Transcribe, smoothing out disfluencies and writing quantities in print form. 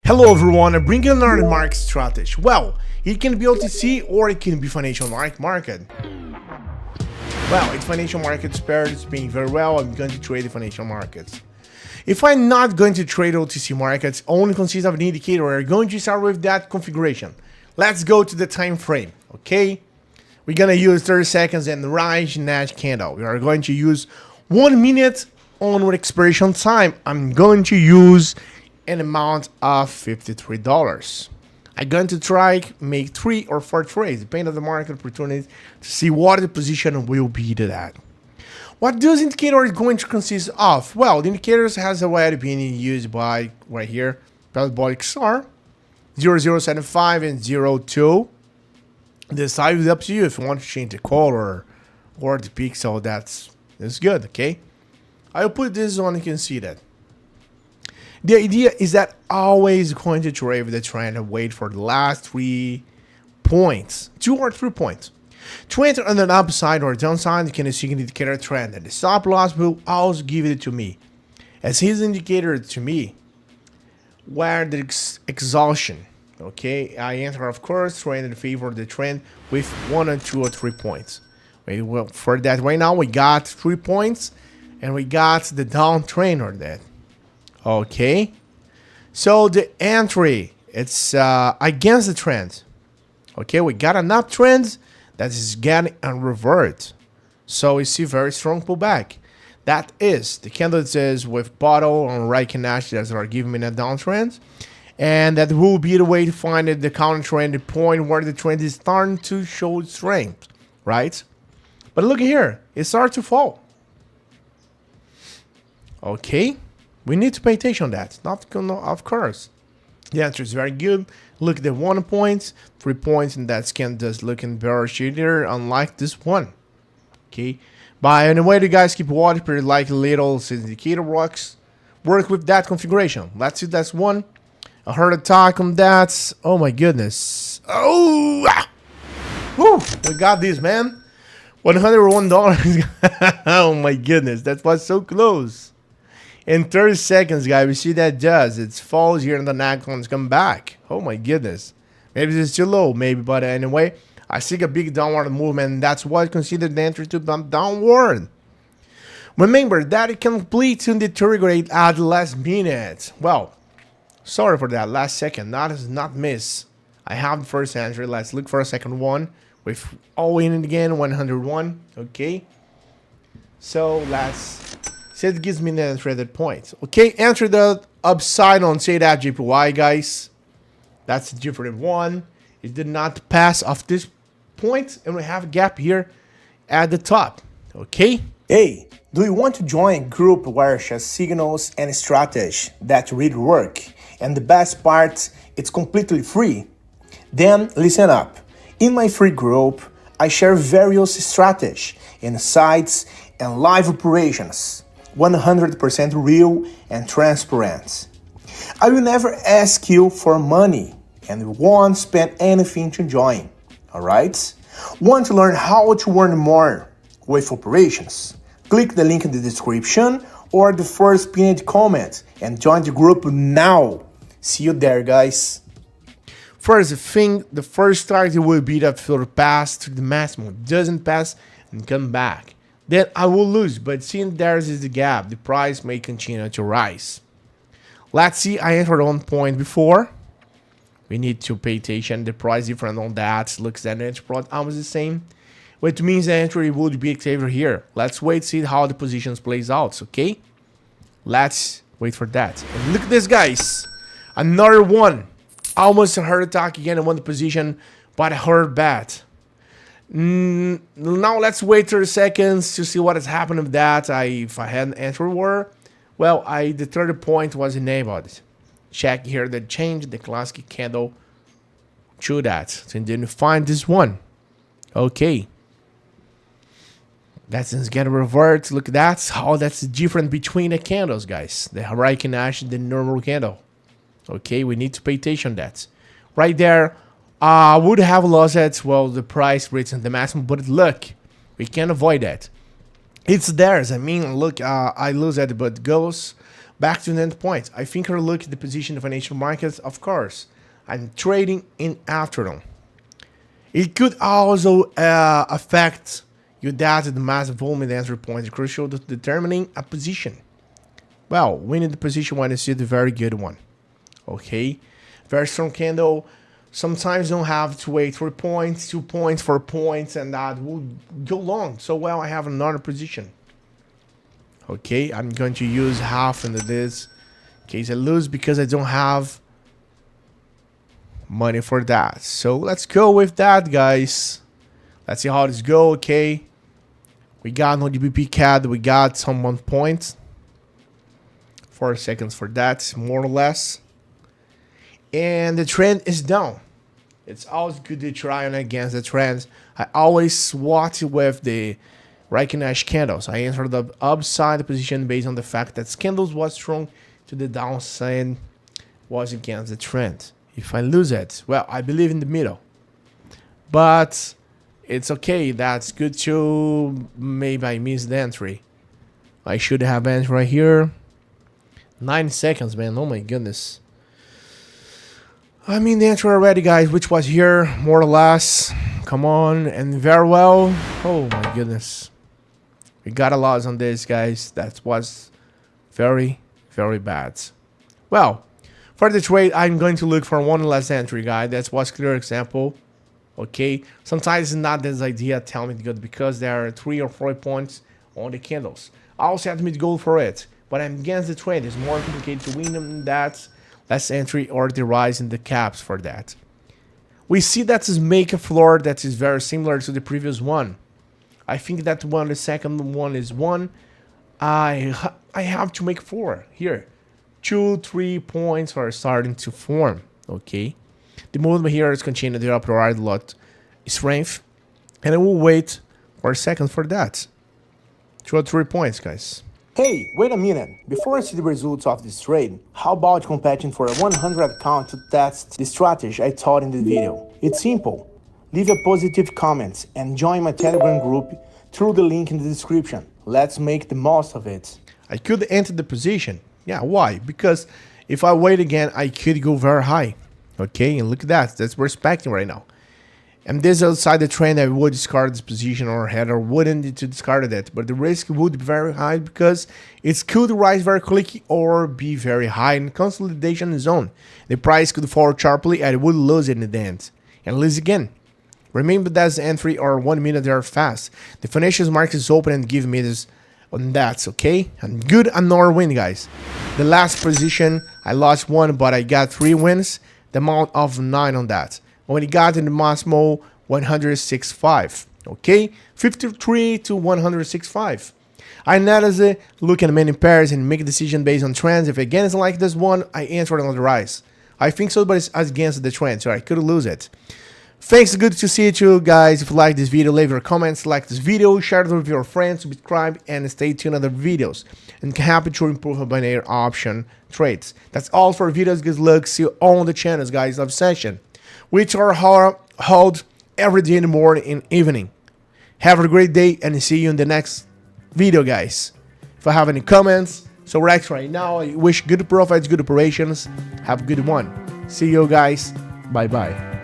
Hello everyone, I'm bringing another market strategy. Well, it can be OTC or it can be financial market. Well, it's financial markets paired, it's being very well. I'm going to trade the financial markets. If I'm not going to trade OTC markets, only consists of an indicator, we're going to start with that configuration. Let's go to the time frame, okay? We're gonna use 30 seconds and rise Nash candle. We are going to use 1 minute onward expiration time. I'm going to use an amount of $53. I'm going to try make 3 or 4 trades, depending on the market opportunity, to see what the position will be to that. What those indicators are going to consist of? Well, the indicators has already been used by right here, Parabolic SAR, 0075 and 02. The size is up to you if you want to change the color or the pixel. That's good, okay? I'll put this on, you can see that. The idea is that always going to trade with the trend and wait for the last 3 points, 2 or 3 points. To enter on an upside or downside, you can see an indicator trend, and the stop loss will also give it to me, as his indicator to me, where the exhaustion. Okay, I enter, of course, trend in favor of the trend with 1 or 2 or 3 points. Well, for that, right now we got 3 points, and we got the downtrend on that. Okay, so the entry, it's against the trend. Okay, we got an uptrend that is getting a revert. So we see very strong pullback. That is, the candle says with bottle on right Nash that are giving me a downtrend. And that will be the way to find it, the counter trend, the point where the trend is starting to show strength, right? But look here, it starts to fall. Okay. We need to pay attention on that. Not gonna, of course. The answer is very good. Look at the 1 point, 3 points, and that scan does looking very shittier, unlike this one. Okay. But anyway, you guys keep watching, pretty like little indicator works. Work with that configuration. Let's see, that's one. I heard a talk on that. Oh my goodness. Oh, woo, we got this, man. $101. Oh my goodness, that was so close. In 30 seconds, guys, we see that does. It falls here and the neckline's come back. Oh my goodness. Maybe it's too low, maybe, but anyway, I see a big downward movement, and that's what I consider the entry to bump downward. Remember that it can completely deteriorate at the last minute. Well, sorry for that, last second, not miss. I have the first entry. Let's look for a second one with all in again, 101. Okay. So let's. So it gives me an entry at that point. Okay, enter the upside on say that JPY, guys. That's a different one. It did not pass off this point, and we have a gap here at the top. Okay. Hey, do you want to join a group where shares signals and strategy that really work? And the best part, it's completely free. Then listen up. In my free group, I share various strategies, insights, and live operations. 100% real and transparent. I will never ask you for money and won't spend anything to join. Alright? Want to learn how to earn more with operations? Click the link in the description or the first pinned comment and join the group now. See you there, guys. First thing, the first target will be that filter pass to the maximum. Doesn't pass and come back. Then I will lose, but since there is the gap, the price may continue to rise. Let's see, I entered on point before. We need to pay attention. The price different on that. Looks at entry plot almost the same, which means the entry would be over here. Let's wait, see how the positions plays out, okay? Let's wait for that. And look at this, guys. Another one. Almost a heart attack again in one position, but a hard bat. Now let's wait 30 seconds to see what has happened with that. If I had an entry were, well, the third point was enabled. Check here the change the classic candle to that. And then find this one. Okay. That's gonna revert. Look at that. How that's different between the candles, guys. The Hurricane Ash and the normal candle. Okay, we need to pay attention to that. Right there. Would have lost it, well, the price reaching the maximum, but look, we can't avoid that. It's theirs. I mean, look, I lose it, but goes Back to the end point. I think I look at the position of financial markets, of course. I'm trading in afternoon. It could also affect your data, the massive volume and the entry point is crucial to determining a position. Well, winning the position when you see the very good one. Okay, very strong candle. Sometimes don't have to wait 3 points, 2 points, 4 points, and that will go long. So well, I have another position. Okay, I'm going to use half into this in case I lose because I don't have money for that. So let's go with that, guys. Let's see how this go. Okay, we got no GBP CAD. We got some 1 point. 4 seconds for that, more or less. And the trend is down. It's always good to try on against the trends. I always swat with the recognized candles. I entered the upside position based on the fact that candles was strong to the downside was against the trend. If I lose it, well, I believe in the middle. But it's okay. That's good to maybe I missed the entry. I should have entered right here. 9 seconds, man. Oh my goodness. I mean the entry already, guys, which was here, more or less. Come on, and very well. Oh my goodness. We got a loss on this, guys. That was very, very bad. Well, for the trade, I'm going to look for one less entry, guys. That was a clear example. Okay. Sometimes it's not this idea, tell me to go because there are 3 or 4 points on the candles. I also have to go for it. But I'm against the trend. It's more complicated to win than that. Less entry or the rise in the caps for that. We see that this make a floor that is very similar to the previous one. I think that one, the second one is 1. I have to make 4 here. 2, 3 points are starting to form. Okay. The movement here is continuing the upper right lot strength. And I will wait for a second for that. 2 or 3 points, guys. Hey, wait a minute. Before I see the results of this trade, how about competing for a 100 account to test the strategy I taught in the video? It's simple. Leave a positive comment and join my Telegram group through the link in the description. Let's make the most of it. I could enter the position. Yeah, why? Because if I wait again, I could go very high. Okay, and look at that. That's what we're expecting right now. And this outside the trend, I would discard this position or header wouldn't need to discard it. But the risk would be very high because it could rise very quickly or be very high in consolidation zone. The price could fall sharply and it would lose it in the end. And lose again. Remember that's entry or 1 minute they are fast. The financial market is open and give me this on that, okay? And good another win, guys. The last position, I lost 1, but I got 3 wins. The amount of 9 on that. When it got in the Massimo 106.5, okay? 53 to 106.5. I analyze it, look at many pairs and make a decision based on trends. If again it's like this one, I enter on the rise. I think so, but it's against the trend, so I could lose it. Thanks, good to see you guys. If you like this video, leave your comments, like this video, share it with your friends, subscribe, and stay tuned on other videos. And happy to improve on binary option trades. That's all for videos. Good luck. See you all on the channels, guys, of session, which are held every day in the morning and evening. Have a great day and see you in the next video, guys. If I have any comments, so right now, I wish good profits, good operations. Have a good one. See you guys. Bye-bye.